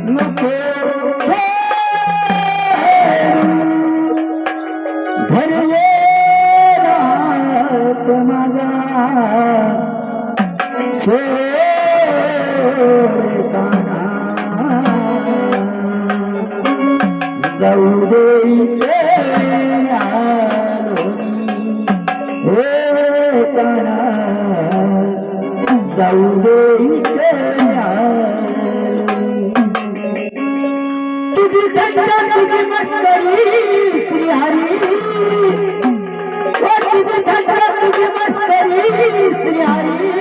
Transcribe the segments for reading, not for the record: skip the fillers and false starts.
नको धरले रात माझा सोताना जाऊ दे काना जाऊ दे तुझी थट्टा तुझी मस्करी श्रीहरी तुझी थट्टा तुझी मस्करी श्रीहरी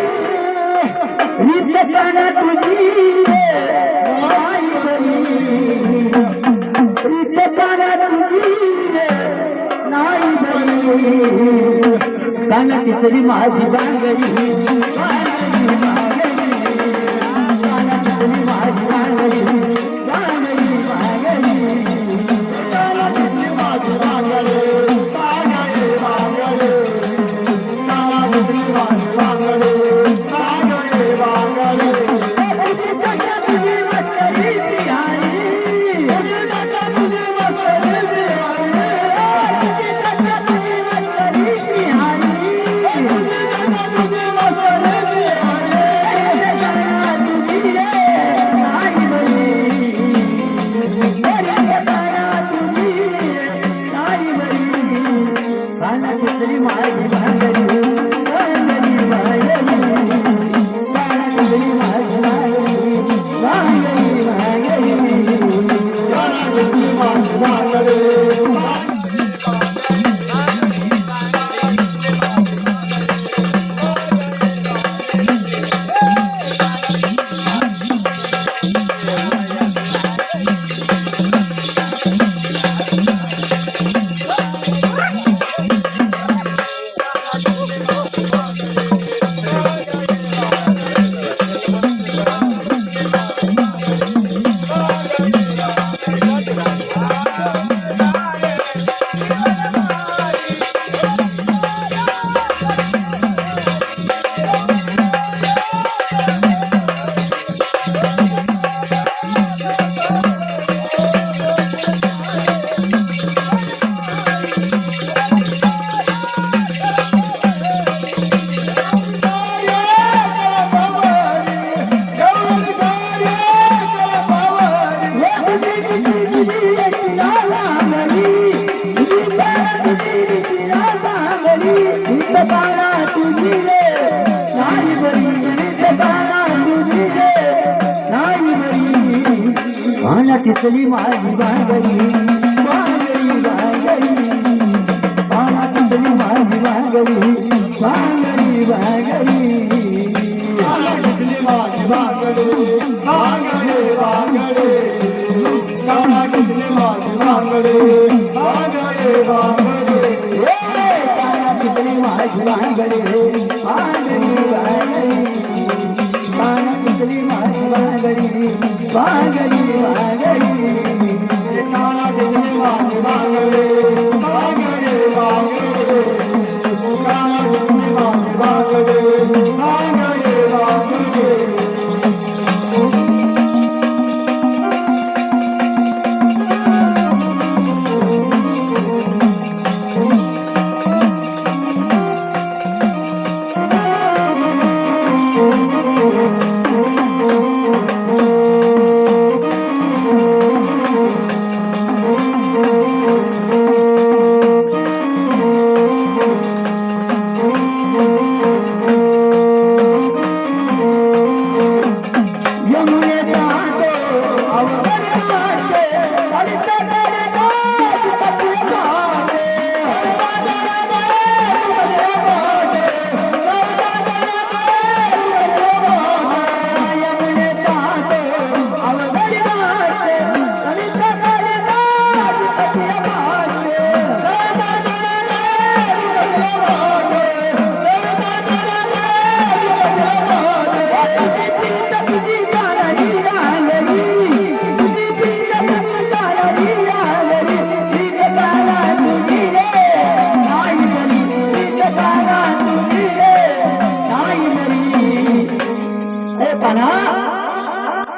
रीत काना तुझी आई बरी रीत काना तुझी नाही बरी काना तिथली माझी बांगडी काना तिथली माझी बांगडी तिथली माझी बांगडी बांगडी बांगडी पाना तिथली माझी बांगडी बांगडी बांगडी पाना तिथली माझी बांगडी बांगडी बांगडी पाना तिथली माझी बांगडी बांगडी बांगडी पाना तिथली माझी बांगडी बांगडी बांगडी पाना तिथली माझी बांगडी बांगडी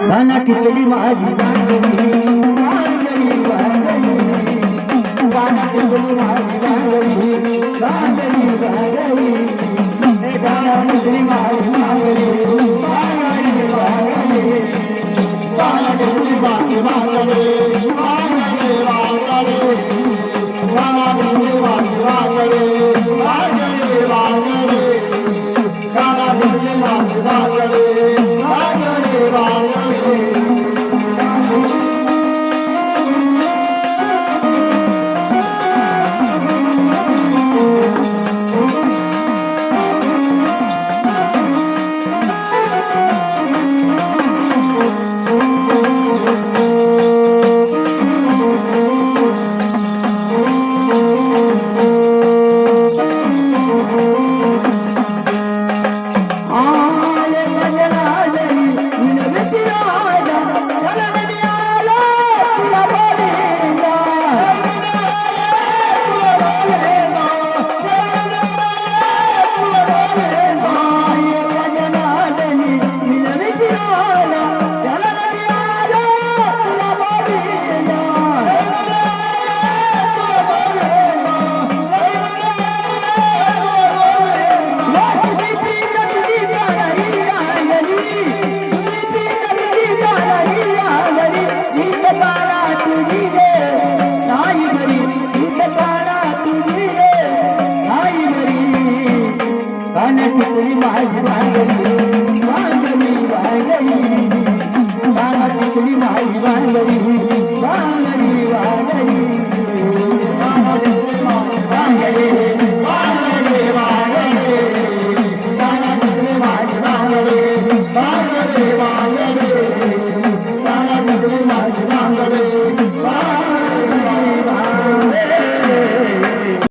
काना खिचडी माझी वांगडी वांगडी वांगडी गाणं टिकली माझी वांगडी वांगडी वांगडी हे गाणं टिकली माझी वांगडी वांगडी वांगडी गाणं टिकली माझी वांगडी वांगडी वांगडी गाणं टिकली माझी वांगडी वांगडी वांगडी गाणं टिकली माझी वांगडी वांगडी वांगडी गाणं टिकली माझी वांगडी वांगडी वांगडी गाणं टिकली माझी वांगडी